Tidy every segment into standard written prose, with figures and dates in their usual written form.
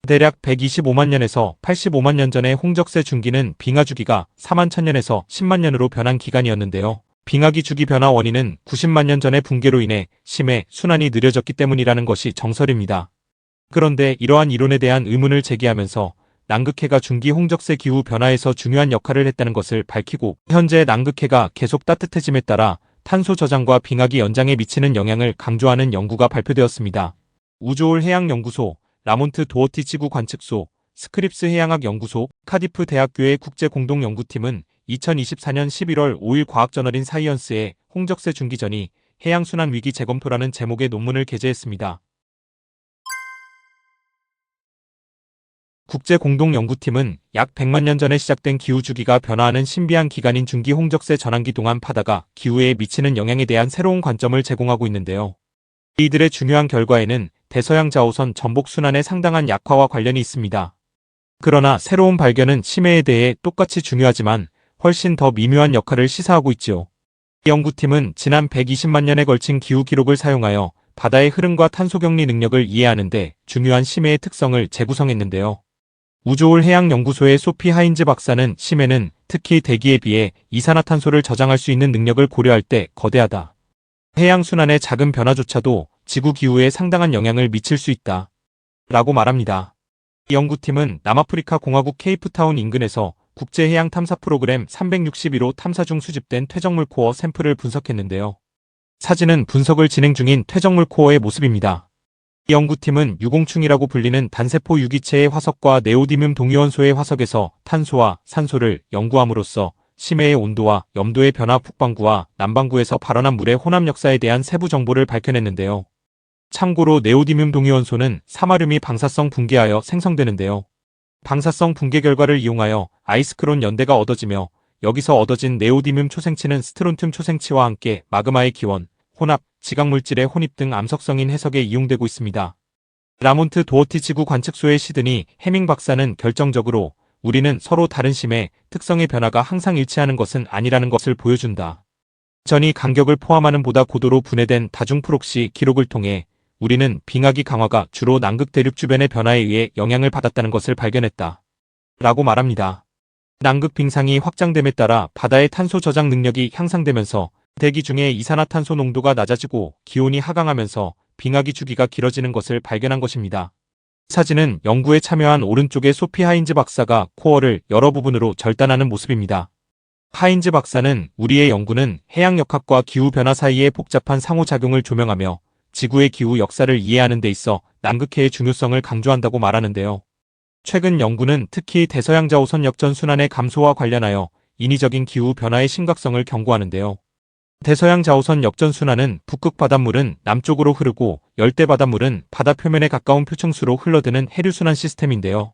대략 125만 년에서 85만 년 전에 홍적세 중기는 빙하 주기가 4만 1000년에서 10만 년으로 변한 기간이었는데요. 빙하기 주기 변화 원인은 90만 년 전의 붕괴로 인해 심해 순환이 느려졌기 때문이라는 것이 정설입니다. 그런데 이러한 이론에 대한 의문을 제기하면서 남극해가 중기 홍적세 기후 변화에서 중요한 역할을 했다는 것을 밝히고, 현재 남극해가 계속 따뜻해짐에 따라 탄소 저장과 빙하기 연장에 미치는 영향을 강조하는 연구가 발표되었습니다. 우주홀 해양연구소, 라몬트 도어티 지구 관측소, 스크립스 해양학 연구소, 카디프 대학교의 국제공동연구팀은 2024년 11월 5일 과학저널인 사이언스에 홍적세 중기 전이 해양순환 위기 재검토라는 제목의 논문을 게재했습니다. 국제공동연구팀은 약 100만 년 전에 시작된 기후주기가 변화하는 신비한 기간인 중기 홍적세 전환기 동안 바다가 기후에 미치는 영향에 대한 새로운 관점을 제공하고 있는데요. 이들의 중요한 결과에는 대서양 자오선 전복 순환의 상당한 약화와 관련이 있습니다. 그러나 새로운 발견은 심해에 대해 똑같이 중요하지만 훨씬 더 미묘한 역할을 시사하고 있지요. 이 연구팀은 지난 120만 년에 걸친 기후 기록을 사용하여 바다의 흐름과 탄소 격리 능력을 이해하는 데 중요한 심해의 특성을 재구성했는데요. 우주홀 해양연구소의 소피 하인즈 박사는 심해는 특히 대기에 비해 이산화탄소를 저장할 수 있는 능력을 고려할 때 거대하다. 해양순환의 작은 변화조차도 지구 기후에 상당한 영향을 미칠 수 있다. 라고 말합니다. 이 연구팀은 남아프리카 공화국 케이프타운 인근에서 국제해양 탐사 프로그램 361호 탐사 중 수집된 퇴적물 코어 샘플을 분석했는데요. 사진은 분석을 진행 중인 퇴적물 코어의 모습입니다. 이 연구팀은 유공충이라고 불리는 단세포 유기체의 화석과 네오디뮴 동위원소의 화석에서 탄소와 산소를 연구함으로써 심해의 온도와 염도의 변화, 북반구와 남반구에서 발원한 물의 혼합 역사에 대한 세부 정보를 밝혀냈는데요. 참고로 네오디뮴 동위원소는 사마뮴이 방사성 붕괴하여 생성되는데요. 방사성 붕괴 결과를 이용하여 아이스크론 연대가 얻어지며, 여기서 얻어진 네오디뮴 초생치는 스트론튬 초생치와 함께 마그마의 기원, 혼합, 지각물질의 혼입 등 암석성인 해석에 이용되고 있습니다. 라몬트 도어티 지구 관측소의 시드니 해밍 박사는 결정적으로 우리는 서로 다른 심해 특성의 변화가 항상 일치하는 것은 아니라는 것을 보여준다. 전이 간격을 포함하는 보다 고도로 분해된 다중 프록시 기록을 통해 우리는 빙하기 강화가 주로 남극 대륙 주변의 변화에 의해 영향을 받았다는 것을 발견했다. 라고 말합니다. 남극 빙상이 확장됨에 따라 바다의 탄소 저장 능력이 향상되면서 대기 중의 이산화탄소 농도가 낮아지고 기온이 하강하면서 빙하기 주기가 길어지는 것을 발견한 것입니다. 사진은 연구에 참여한 오른쪽의 소피 하인즈 박사가 코어를 여러 부분으로 절단하는 모습입니다. 하인즈 박사는 우리의 연구는 해양역학과 기후변화 사이의 복잡한 상호작용을 조명하며 지구의 기후 역사를 이해하는 데 있어 남극해의 중요성을 강조한다고 말하는데요. 최근 연구는 특히 대서양 자오선 역전 순환의 감소와 관련하여 인위적인 기후 변화의 심각성을 경고하는데요. 대서양 자오선 역전 순환은 북극 바닷물은 남쪽으로 흐르고 열대 바닷물은 바다 표면에 가까운 표층수로 흘러드는 해류 순환 시스템인데요.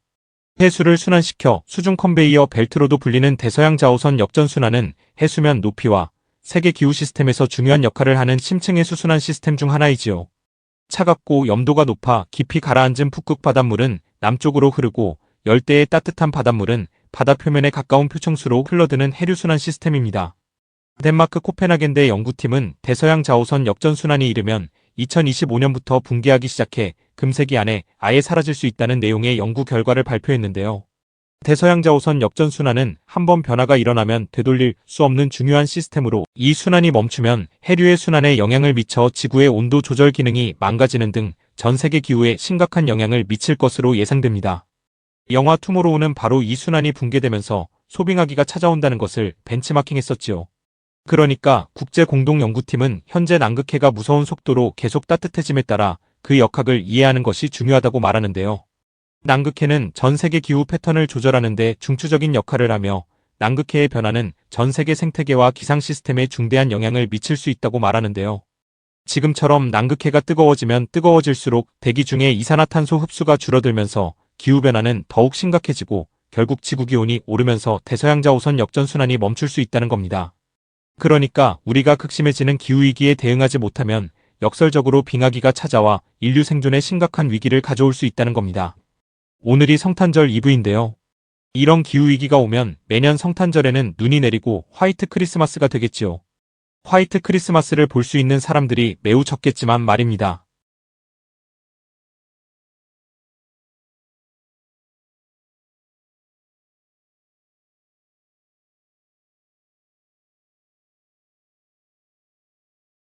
해수를 순환시켜 수중 컨베이어 벨트로도 불리는 대서양 자오선 역전 순환은 해수면 높이와 세계 기후 시스템에서 중요한 역할을 하는 심층 해수 순환 시스템 중 하나이지요. 차갑고 염도가 높아 깊이 가라앉은 북극 바닷물은 남쪽으로 흐르고 열대의 따뜻한 바닷물은 바다 표면에 가까운 표층수로 흘러드는 해류 순환 시스템입니다. 덴마크 코펜하겐대 연구팀은 대서양 자오선 역전순환이 이르면 2025년부터 붕괴하기 시작해 금세기 안에 아예 사라질 수 있다는 내용의 연구 결과를 발표했는데요. 대서양 자오선 역전순환은 한번 변화가 일어나면 되돌릴 수 없는 중요한 시스템으로, 이 순환이 멈추면 해류의 순환에 영향을 미쳐 지구의 온도 조절 기능이 망가지는 등 전 세계 기후에 심각한 영향을 미칠 것으로 예상됩니다. 영화 투모로우는 바로 이 순환이 붕괴되면서 소빙하기가 찾아온다는 것을 벤치마킹했었지요. 그러니까 국제공동연구팀은 현재 남극해가 무서운 속도로 계속 따뜻해짐에 따라 그 역학을 이해하는 것이 중요하다고 말하는데요. 남극해는 전 세계 기후 패턴을 조절하는 데 중추적인 역할을 하며 남극해의 변화는 전 세계 생태계와 기상 시스템에 중대한 영향을 미칠 수 있다고 말하는데요. 지금처럼 남극해가 뜨거워지면 뜨거워질수록 대기 중의 이산화탄소 흡수가 줄어들면서 기후변화는 더욱 심각해지고 결국 지구기온이 오르면서 대서양 자오선 역전순환이 멈출 수 있다는 겁니다. 그러니까 우리가 극심해지는 기후위기에 대응하지 못하면 역설적으로 빙하기가 찾아와 인류 생존에 심각한 위기를 가져올 수 있다는 겁니다. 오늘이 성탄절 이브인데요. 이런 기후위기가 오면 매년 성탄절에는 눈이 내리고 화이트 크리스마스가 되겠지요. 화이트 크리스마스를 볼 수 있는 사람들이 매우 적겠지만 말입니다.